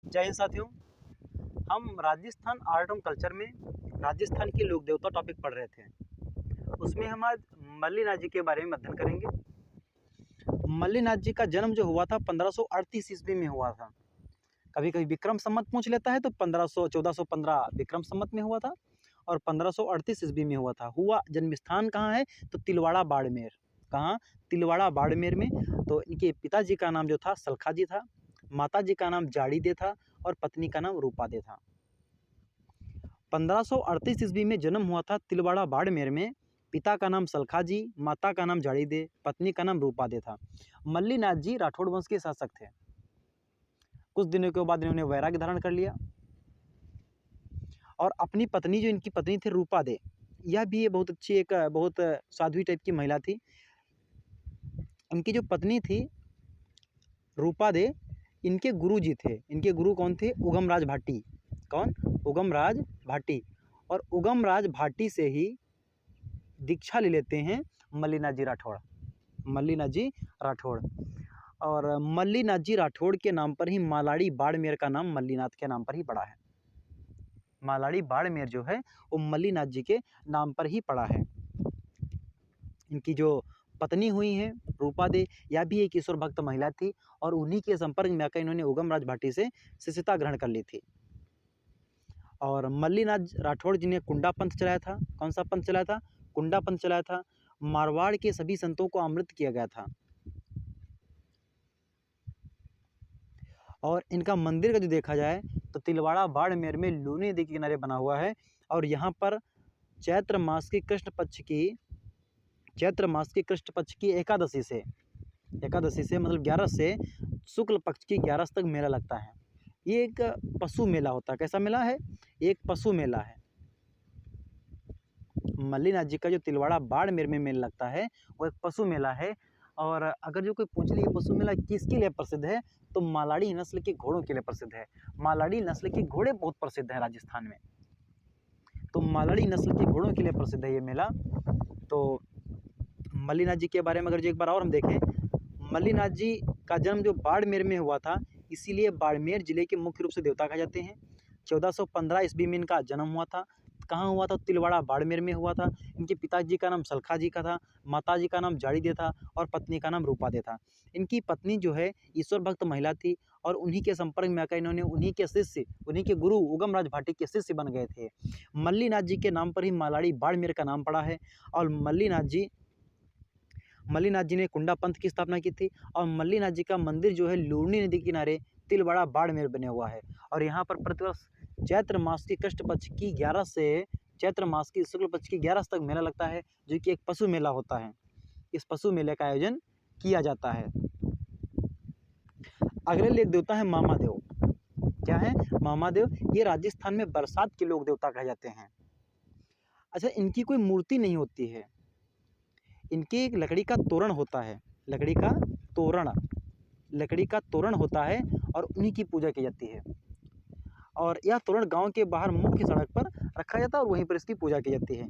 जय हिंद साथियों। हम राजस्थान आर्ट एंड कल्चर में राजस्थान के लोक देवता टॉपिक पढ़ रहे थे। उसमें हम आज मल्लीनाथ जी के बारे में अध्ययन करेंगे। मल्लीनाथ जी का जन्म जो हुआ था 1538 ईस्वी में हुआ था। कभी कभी विक्रम संवत पूछ लेता है तो 1415 विक्रम संवत में हुआ था और 1538 ईस्वी में हुआ था। हुआ जन्म स्थान कहाँ है तो तिलवाड़ा बाड़मेर। कहाँ? तिलवाड़ा बाड़मेर में। तो इनके पिताजी का नाम जो था सलखा जी था, माता जी का नाम जाड़ी दे था और पत्नी का नाम रूपा दे था। 1538 ईस्वी में जन्म हुआ था तिलवाड़ा बाड़मेर में। पिता का नाम सलखा जी, माता का नाम जाड़ी दे, पत्नी का नाम रूपा दे था। मल्लीनाथ जी राठौड़ वंश के शासक थे। कुछ दिनों के बाद इन्होंने वैराग्य धारण कर लिया और अपनी पत्नी जो इनकी पत्नी थी रूपा दे, यह भी ये बहुत अच्छी एक बहुत साध्वी टाइप की महिला थी। इनकी जो पत्नी थी रूपा दे, इनके गुरु जी थे। इनके गुरु कौन थे? उगमराज भाटी। कौन? उगमराज भाटी। और उगमराज भाटी से ही दीक्षा ले लेते हैं मल्लीनाथ जी राठौड़। मल्लीनाथ जी राठौड़ और मल्लीनाथ जी राठौड़ के नाम पर ही मालाड़ी बाड़मेर का नाम मल्लीनाथ के नाम पर ही पड़ा है। मालाड़ी बाड़मेर जो है वो मल्लीनाथ जी के नाम पर ही पड़ा है। इनकी जो पत्नी हुई हैं रूपा दे, यह भी एक ईश्वर भक्त महिला थी और उन्हीं के संपर्क में आकर इन्होंने उगमराज भाटी से शिष्यता ग्रहण कर ली थी। और मल्लीनाथ राठौड़ जी ने कुंडा पंथ चलाया था। कौन सा पंथ चलाया था? कुंडा पंथ चलाया था। मारवाड़ के सभी संतों को अमृत किया गया था। और इनका मंदिर का जो देखा जाए तो तिलवाड़ा बाड़मेर में लूनी नदी के किनारे बना हुआ है और यहाँ पर चैत्र मास की कृष्ण पक्ष की एकादशी से मतलब 11 से शुक्ल पक्ष की 11 तक मेला लगता है। ये एक पशु मेला होता है। कैसा मेला है? एक पशु मेला है। मल्लीनाथ जी का जो तिलवाड़ा बाड़मेर में मेला लगता है वो एक पशु मेला है। और अगर जो कोई पूछ ले ये पशु मेला किसके लिए प्रसिद्ध है तो मालाड़ी नस्ल के घोड़ों के लिए प्रसिद्ध है। मालाड़ी नस्ल के घोड़े बहुत प्रसिद्ध हैं राजस्थान में, तो मालाड़ी नस्ल के घोड़ों के लिए प्रसिद्ध है ये मेला। तो मल्लीनाथ जी के बारे में अगर जो एक बार और हम देखें, मल्लीनाथ जी का जन्म जो बाड़मेर में हुआ था, इसीलिए बाड़मेर जिले के मुख्य रूप से देवता कहे जाते हैं। 1415 ईस्वी में इनका जन्म हुआ था। कहाँ हुआ था? तिलवाड़ा बाड़मेर में हुआ था। इनके पिताजी का नाम सलखा जी का था, माताजी का नाम जाड़ी दे था और पत्नी का नाम रूपा दे था। इनकी पत्नी जो है ईश्वर भक्त महिला थी और उन्हीं के संपर्क में आकर इन्होंने उन्हीं के गुरु उगमराज भाटी के शिष्य बन गए थे। मल्लीनाथ जी के नाम पर ही मालाड़ी बाड़मेर का नाम पड़ा है। और मल्लीनाथ जी ने कुंडा पंथ की स्थापना की थी और मल्लीनाथ जी का मंदिर जो है लूनी नदी के किनारे तिलवाड़ा बाड़मेर बने हुआ है। और यहाँ पर प्रतिवर्ष चैत्र मास की कृष्ण पक्ष की 11 से चैत्र मास की शुक्ल पक्ष की 11 तक मेला लगता है, जो कि एक पशु मेला होता है। इस पशु मेले का आयोजन किया जाता है। अगले लेख देवता है मामादेव। क्या है? मामादेव। ये राजस्थान में बरसात के लोक देवता कहे जाते हैं। अच्छा, इनकी कोई मूर्ति नहीं होती है। इनके एक लकड़ी का तोरण होता है। लकड़ी का तोरण होता है और उन्हीं की पूजा की जाती है। और यह तोरण गांव के बाहर मुख्य सड़क पर रखा जाता है और वहीं पर इसकी पूजा की जाती है।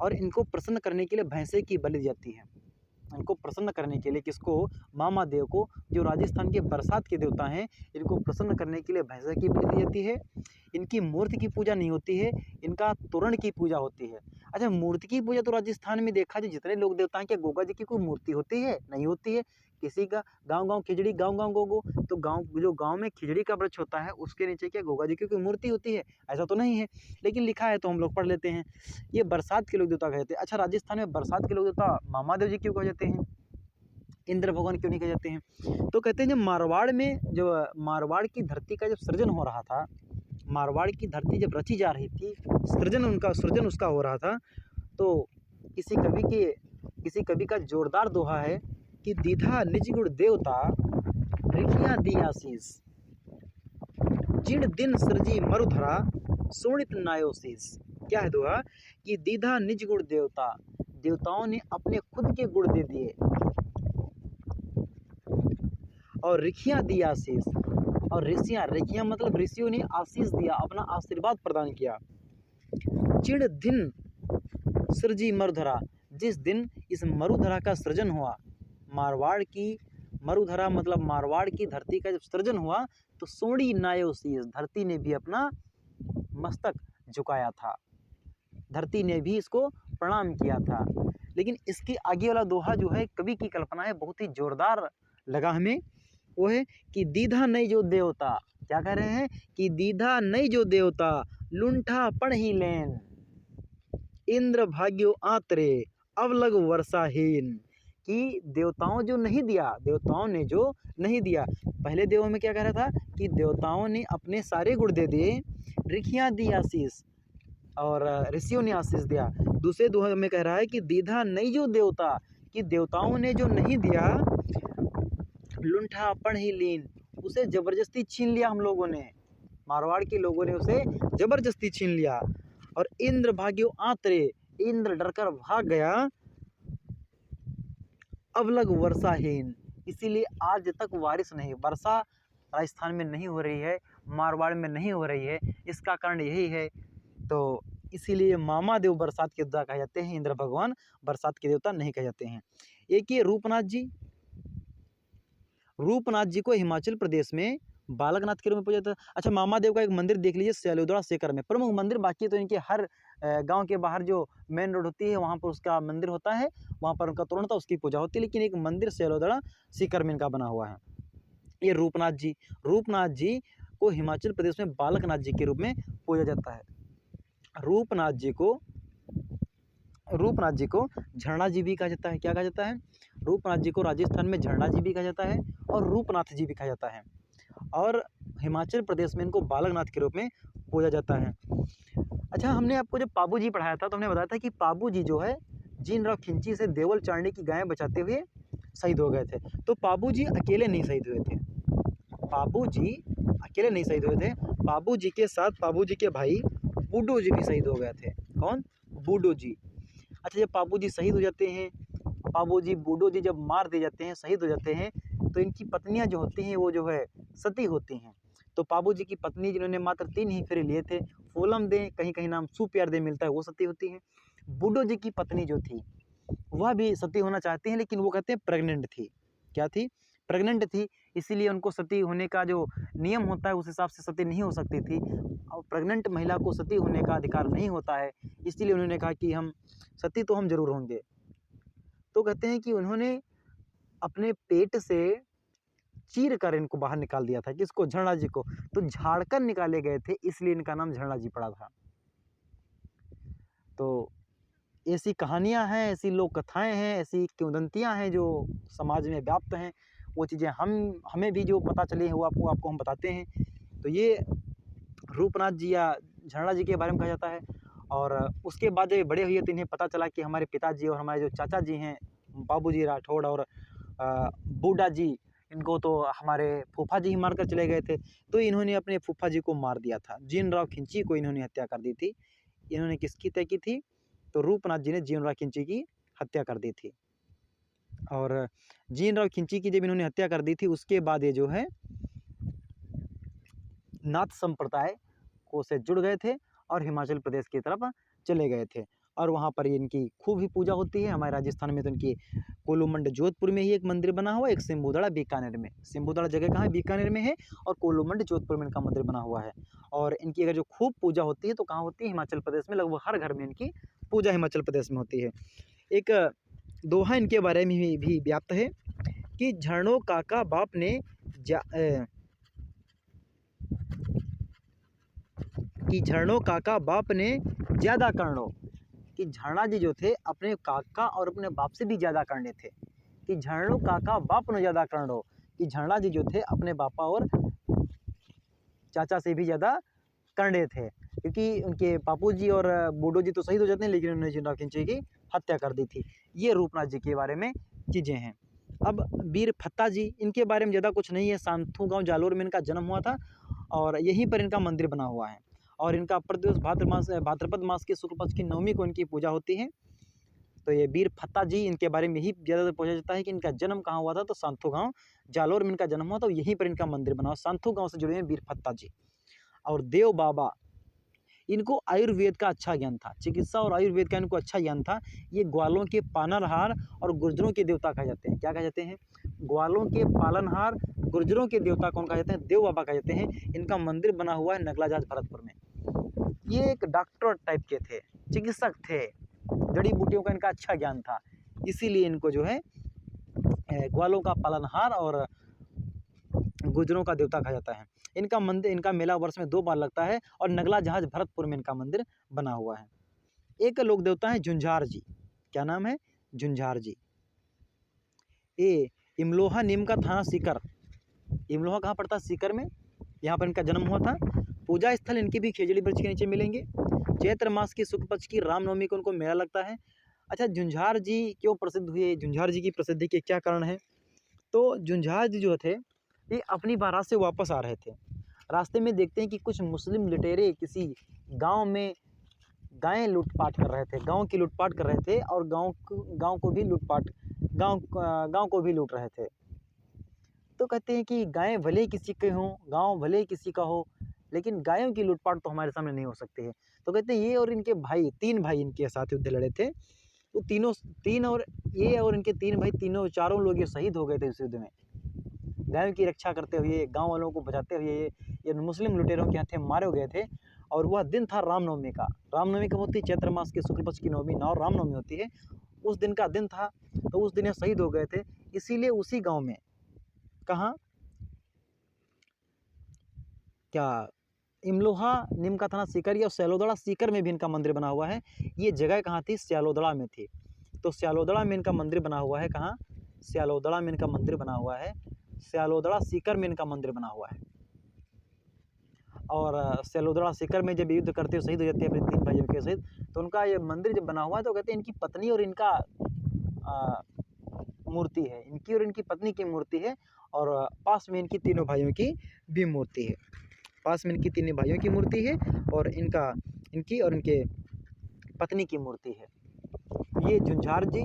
और इनको प्रसन्न करने के लिए भैंसे की बलि दी जाती है। इनको प्रसन्न करने के लिए किसको? मामादेव को, जो राजस्थान के बरसात के देवता हैं। इनको प्रसन्न करने के लिए भैंसे की बलि दी जाती है। इनकी मूर्ति की पूजा नहीं होती है, इनका तोरण की पूजा होती है। अच्छा, मूर्ति की पूजा तो राजस्थान में देखा जाए जितने लोग देवता हैं, क्या गोगा जी की कोई मूर्ति होती है? नहीं होती है। किसी का गांव खिचड़ी, गांव गोगो, तो जो गांव में खिचड़ी का वृक्ष होता है उसके नीचे क्या गोगा जी की कोई मूर्ति होती है? ऐसा तो नहीं है, लेकिन लिखा है तो हम लोग पढ़ लेते हैं। ये बरसात के लोग देवता कहते हैं। अच्छा, राजस्थान में बरसात के लोग देवता मामादेव जी क्यों कहे जाते हैं? इंद्र भगवान क्यों नहीं कहे जाते हैं? तो कहते हैं जब मारवाड़ की धरती का जब सृजन हो रहा था, मारवाड़ की धरती जब रची जा रही थी, सृजन उसका हो रहा था, तो किसी कवि का जोरदार दोहा है कि दीधा निज गुण देवता रिखिया दी आशीष, जिण दिन सृजी मरुधरा सोणित नायोशीष। क्या है दोहा? कि दीधा निज गुण देवता, देवताओं ने अपने खुद के गुण दे दिए, और रिखियाँ दी आशीष, और रिखियाँ मतलब ऋषियों ने आशीष दिया, अपना आशीर्वाद प्रदान किया। चिड़ दिन सृजी मरुधरा, जिस दिन इस मरुधरा का सृजन हुआ, मारवाड़ की मरुधरा मतलब मारवाड़ की धरती का जब सृजन हुआ, तो सोड़ी नायो शीस, धरती ने भी अपना मस्तक झुकाया था, धरती ने भी इसको प्रणाम किया था। लेकिन इसके आगे वाला दोहा जो है कवि की कल्पना है, बहुत ही जोरदार लगा हमें। वो है कि दीधा नहीं जो देवता, क्या कह रहे हैं कि दीधा नहीं जो देवता, लुंठा पण ही लेन, इंद्र भाग्यो आतरे अवलग वर्षाहीन। कि देवताओं जो नहीं दिया, देवताओं ने जो नहीं दिया, पहले देवों में क्या कह रहा था कि देवताओं ने अपने सारे गुण दे दिए, ऋखियाँ दी आशीष और ऋषियों ने आशीष दिया। दूसरे दोहे में कह रहा है कि दीधा नहीं जो देवता, कि देवताओं ने जो नहीं दिया, लुंठा अपन ही लीन, उसे जबरदस्ती छीन लिया हम लोगों ने, मारवाड़ के लोगों ने उसे जबरदस्ती छीन लिया। और इंद्र भाग्यो आतरे, इंद्र डरकर भाग गया, अवलग वर्षाहीन, इसीलिए आज तक बारिश नहीं, वर्षा राजस्थान में नहीं हो रही है, मारवाड़ में नहीं हो रही है। इसका कारण यही है। तो इसीलिए मामा देव बरसात के देवता कहे जाते हैं, इंद्र भगवान बरसात के देवता नहीं कहे जाते हैं। एक ये रूपनाथ जी, रूपनाथ जी को हिमाचल प्रदेश में बालकनाथ के रूप में पूजा जाता है। अच्छा, मामा देव का एक मंदिर देख लीजिए सैलोदड़ा सीकर में, प्रमुख मंदिर। बाकी तो इनके हर गांव के बाहर जो मेन रोड होती है वहाँ पर उसका मंदिर होता है, वहाँ पर उनका तोरण होता है, उसकी पूजा होती है। लेकिन एक मंदिर सैलोदड़ा सीकर में इनका बना हुआ है। ये रूपनाथ जी, रूपनाथ जी को हिमाचल प्रदेश में बालकनाथ जी के रूप में पूजा जाता है। रूपनाथ जी को झरना जी भी कहा जाता है। क्या कहा जाता है? रूपनाथ जी को राजस्थान में झरना जी भी कहा जाता है और रूपनाथ जी भी कहा जाता है। और हिमाचल प्रदेश में इनको बालकनाथ के रूप में पूजा जाता है। अच्छा, हमने आपको जब पाबू जी पढ़ाया था तो हमने बताया था कि पाबू जी जो है जीनराव खिंची से देवल चारणी की गायें बचाते हुए शहीद हो गए थे। तो पाबू जी अकेले नहीं शहीद हुए थे, पाबू जी अकेले नहीं शहीद हुए थे, पाबू जी के साथ पाबू जी के भाई बूडो जी भी शहीद हो गए थे। कौन? बूडो जी। अच्छा, जब पाबू जी शहीद हो जाते हैं, पाबू जी बूडो जी जब मार दिए जाते हैं, शहीद हो जाते हैं, तो इनकी पत्नियां जो होती हैं वो जो है सती होती हैं। तो पाबू जी की पत्नी जिन्होंने मात्र 3 ही फेरे लिए थे, फूलम दे, कहीं कहीं नाम सुप्यार दे मिलता है, वो सती होती है। बूडो जी की पत्नी जो थी वह भी सती होना चाहती हैं, लेकिन वो कहते हैं प्रेग्नेंट थी। क्या थी? प्रेग्नेंट थी, इसीलिए उनको सती होने का जो नियम होता है उस हिसाब से सती नहीं हो सकती थी। और प्रेग्नेंट महिला को सती होने का अधिकार नहीं होता है, इसलिए उन्होंने कहा कि हम सती तो हम जरूर होंगे। तो कहते हैं कि उन्होंने अपने पेट से चीर कर इनको बाहर निकाल दिया था, किसको? झरना जी को। तो झाड़कर निकाले गए थे, इसलिए इनका नाम झरना जी पड़ा था। तो ऐसी कहानियाँ हैं, ऐसी लोक कथाएँ हैं, ऐसी किंवदंतियाँ हैं जो समाज में व्याप्त हैं। वो चीज़ें हमें भी जो पता चली हैं वो आपको हम बताते हैं। तो ये रूपनाथ जी या झरना जी के बारे में कहा जाता है। और उसके बाद जब बड़े हुए तो इन्हें पता चला कि हमारे पिताजी और हमारे जो चाचा जी हैं, बाबूजी राठौड़ और बूढ़ा जी, इनको तो हमारे फूफा जी ही मार कर चले गए थे। तो इन्होंने अपने फूफा जी को मार दिया था, जीनराव खिंची को इन्होंने हत्या कर दी थी। इन्होंने किसकी हत्या की थी? तो रूपनाथ जी ने जीनराव खिंची की हत्या कर दी थी। और जीनराव खिंची की जब इन्होंने हत्या कर दी थी, उसके बाद ये जो है नाथ संप्रदाय को से जुड़ गए थे और हिमाचल प्रदेश की तरफ चले गए थे। और वहाँ पर इनकी खूब ही पूजा होती है। हमारे राजस्थान में तो इनकी कोलूमंड जोधपुर में ही एक मंदिर बना हुआ है, एक सिम्बुदड़ा बीकानेर में। सिम्बुदड़ा जगह कहाँ है? बीकानेर में है। और कोलूमंड जोधपुर में इनका मंदिर बना हुआ है। और इनकी अगर जो खूब पूजा होती है तो कहाँ होती है? हिमाचल प्रदेश में। लगभग हर घर में इनकी पूजा हिमाचल प्रदेश में होती है। एक दोहा इनके बारे में भी व्याप्त है कि झरनो काका बाप ने झरनो काका बाप ने ज़्यादा करनो, कि झरना जी जो थे अपने काका और अपने बाप से भी ज़्यादा करने थे। कि झरनो काका बाप ने ज़्यादा करनो, कि झरना जी जो थे अपने पापा और चाचा से भी ज़्यादा करने थे। क्योंकि उनके बापू जी और बूडो जी तो शहीद हो जाते हैं, लेकिन उन्होंने जीनराव खिंची की हत्या कर दी थी। ये रूपनाथ जी के बारे में चीज़ें हैं। अब वीर फत्ता जी, इनके बारे में ज़्यादा कुछ नहीं है। सांथू गाँव जालोर में इनका जन्म हुआ था और यहीं पर इनका मंदिर बना हुआ है। और इनका प्रतिवर्ष भाद्रपद मास की शुक्ल पक्ष की नवमी को इनकी पूजा होती है। तो ये वीर फत्ता जी, इनके बारे में ही ज़्यादातर पूछा जाता है कि इनका जन्म कहाँ हुआ था। तो सांथू गाँव जालोर में इनका जन्म हुआ, तो यहीं पर इनका मंदिर बना हुआ। सांथू गाँव से जुड़े हैं वीर फत्ता जी। और देव बाबा, इनको आयुर्वेद का अच्छा ज्ञान था, चिकित्सा और आयुर्वेद का इनको अच्छा ज्ञान था। ये ग्वालों के पालनहार और गुर्जरों के देवता कहे जाते हैं। क्या कहे जाते हैं? ग्वालों के पालनहार, गुर्जरों के देवता कौन कहे जाते हैं? देव बाबा कहे जाते हैं। इनका मंदिर बना हुआ है नगलाजाज भरतपुर में। ये एक डॉक्टर टाइप के थे, चिकित्सक थे, जड़ी बूटियों का इनका अच्छा ज्ञान था, इसीलिए इनको जो है ग्वालों का पालनहार और गुर्जरों का देवता कहा जाता है। इनका मंदिर, इनका मेला वर्ष में 2 बार लगता है और नगला जहाज भरतपुर में इनका मंदिर बना हुआ है। एक लोक देवता है झुंझार जी। क्या नाम है? झुंझार जी। ये इमलोहा नीम का थाना सीकर। इमलोहा कहाँ पड़ता है? सीकर में। यहाँ पर इनका जन्म हुआ था। पूजा स्थल इनके भी खेजड़ी वृक्ष के नीचे मिलेंगे। चैत्र मास की शुक्ल पक्ष की रामनवमी को उनको मेला लगता है। अच्छा, झुंझार जी क्यों प्रसिद्ध हुए? झुंझार जी की प्रसिद्धि के क्या कारण है? तो झुंझार जी जो थे, ये अपनी बारात से वापस आ रहे थे। रास्ते में देखते हैं कि कुछ मुस्लिम लुटेरे किसी गांव में गायें लूटपाट कर रहे थे, गांव की लूटपाट कर रहे थे और गांव को भी लूट रहे थे। तो कहते हैं कि गायें भले किसी के हों, गांव भले किसी का हो, लेकिन गायों की लूटपाट तो हमारे सामने नहीं हो सकती है। तो कहते हैं ये और इनके भाई, 3 भाई इनके साथ युद्ध लड़े थे। तो तीन और ये और इनके 3 भाई, चारों लोग ये शहीद हो गए थे इस युद्ध में। गायों की रक्षा करते हुए, गांव वालों को बचाते हुए ये मुस्लिम लुटेरों के हाथे मारे गए थे। और वह दिन था रामनवमी का। रामनवमी कब होती है? चैत्र मास के शुक्ल पक्ष की नवमी रामनवमी होती है। उस दिन का दिन था, तो उस दिन ये शहीद हो गए थे। इसीलिए उसी गांव में, कहाँ, क्या, इमलोहा नीम का थाना सीकर या स्यालोदड़ा सीकर में भी इनका मंदिर बना हुआ है। ये जगह कहाँ थी? स्यालोदड़ा में थी। तो स्यालोदड़ा में इनका मंदिर बना हुआ है। कहाँ? स्यालोदड़ा में इनका मंदिर बना हुआ है। स्यालोदड़ा सीकर में इनका मंदिर बना हुआ है। और स्यालोदड़ा सीकर में जब युद्ध करते हुए शहीद हो जाते हैं अपने 3 भाइयों के सहित, तो उनका ये मंदिर जब बना हुआ है, तो कहते हैं इनकी पत्नी और इनका मूर्ति है, इनकी और इनकी पत्नी की मूर्ति है। और पास में इनकी तीनों भाइयों की भी मूर्ति है। पास में इनकी तीनों भाइयों की मूर्ति है और इनकी और इनके पत्नी की मूर्ति है। ये झुंझार जी,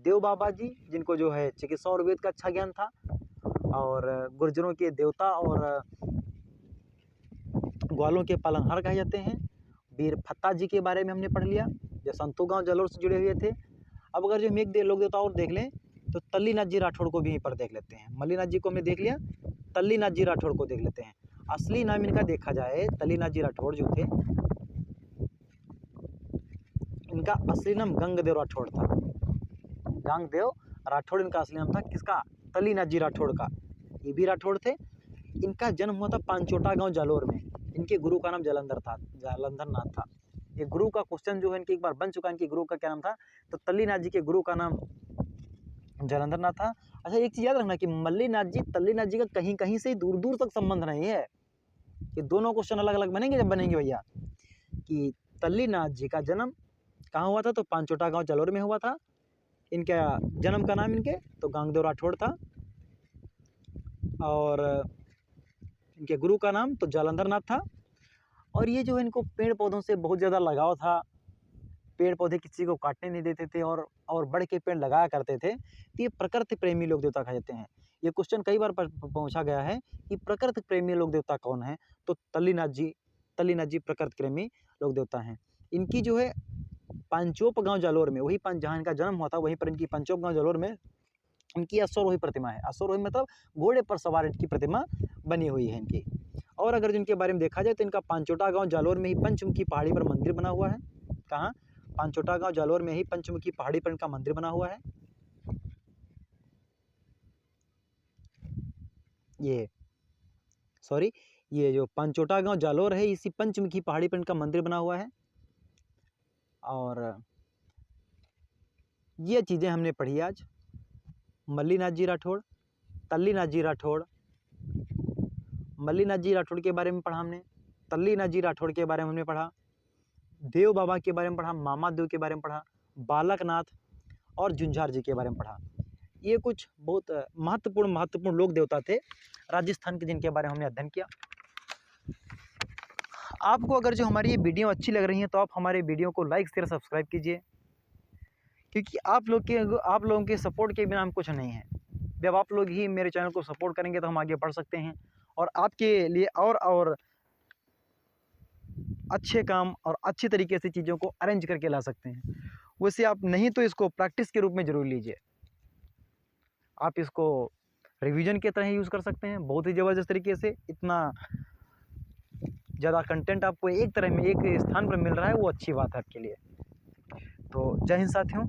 देव बाबा जी, जिनको जो है चिकित्सा और वेद का अच्छा ज्ञान था, और गुर्जरों के देवता और ग्वालों के पालनहार कहे जाते हैं। वीर फत्ता जी के बारे में हमने पढ़ लिया, जो संतू गांव जालोर से जुड़े हुए थे। अब अगर जो हम एक लोक देवता और देख लें, तो तल्लीनाथ जी राठौड़ को भी यहीं पर देख लेते हैं। मल्लीनाथ जी को हमने देख लिया, तल्लीनाथ जी राठौड़ को देख लेते हैं। असली नाम इनका देखा जाए, तल्लीनाथ जी राठौड़ जो थे, इनका असली नाम गंगदेव राठौड़ था। गंगदेव राठौड़ इनका असली नाम था। किसका? तल्लीनाथ जी राठौड़ का। ये भी राठौड़ थे। इनका जन्म हुआ था पांचोटा गांव जालोर में। इनके गुरु का नाम जालंधर नाथ था। ये गुरु का क्वेश्चन जो है इनके एक बार बन चुका है, इनके गुरु का क्या नाम था? तो तल्लीनाथ जी के गुरु का नाम जालंधर नाथ था। अच्छा, एक चीज़ याद रखना कि मल्लीनाथ जी, तल्लीनाथ जी का कहीं कहीं से दूर दूर तक संबंध नहीं है। ये दोनों क्वेश्चन अलग अलग बनेंगे जब बनेंगे भैया, कि तल्लीनाथ जी का जन्म कहाँ हुआ था? तो पांचोटा गांव जालोर में हुआ था। इनका जन्म का नाम इनके तो गंगदेव राठौड़ था, और इनके गुरु का नाम तो जालंधर नाथ था। और ये जो है इनको पेड़ पौधों से बहुत ज़्यादा लगाव था। पेड़ पौधे किसी को काटने नहीं देते थे और बढ़ के पेड़ लगाया करते थे। तो ये प्रकृति प्रेमी लोक देवता कहे जाते हैं। ये क्वेश्चन कई बार पूछा गया है कि प्रकृति प्रेमी लोक देवता कौन है? तो तल्लीनाथ जी प्रकृति प्रेमी लोक देवता हैं। इनकी जो है पांचोप गांव जालोर में, वही जहाँ इनका जन्म हुआ था, वहीं पर इनकी पांचोप गांव जालोर में इनकी अश्वरोही प्रतिमा है। अश्वरोही मतलब घोड़े पर सवार इनकी प्रतिमा बनी हुई है इनकी। और अगर जिनके बारे में देखा जाए, तो इनका पांचोटा गांव जालोर में ही पंचमुखी पहाड़ी पर मंदिर बना हुआ है। कहाँ? पांचोटा गांव जालोर में ही पंचमुखी पहाड़ी पर इनका मंदिर बना हुआ है। ये जो पांचोटा गांव जालोर है, इसी पंचमुखी पहाड़ी पर इनका मंदिर बना हुआ है। और ये चीज़ें हमने पढ़ी आज। मल्लीनाथ जी राठौड़, तल्लीनाथ जी राठौड़, मल्लीनाथ जी राठौड़ के बारे में पढ़ा हमने, तल्लीनाथ जी राठौड़ के बारे में हमने पढ़ा, देव बाबा के बारे में पढ़ा, मामा देव के बारे में पढ़ा, बालकनाथ और झुंझार जी के बारे में पढ़ा। ये कुछ बहुत महत्वपूर्ण लोक देवता थे राजस्थान के, जिनके बारे में हमने अध्ययन किया। आपको अगर जो हमारी ये वीडियो अच्छी लग रही है, तो आप हमारे वीडियो को लाइक शेयर सब्सक्राइब कीजिए, क्योंकि आप लोगों के सपोर्ट के बिना हम कुछ नहीं हैं। जब आप लोग ही मेरे चैनल को सपोर्ट करेंगे तो हम आगे बढ़ सकते हैं, और आपके लिए और अच्छे काम और अच्छी तरीके से चीज़ों को अरेंज करके ला सकते हैं। वैसे आप नहीं तो इसको प्रैक्टिस के रूप में ज़रूर लीजिए। आप इसको रिवीजन की तरह यूज़ कर सकते हैं, बहुत ही ज़बरदस्त तरीके से। इतना ज़्यादा कंटेंट आपको एक तरह में एक स्थान पर मिल रहा है, वो अच्छी बात है आपके लिए। तो जय हिंद साथियों।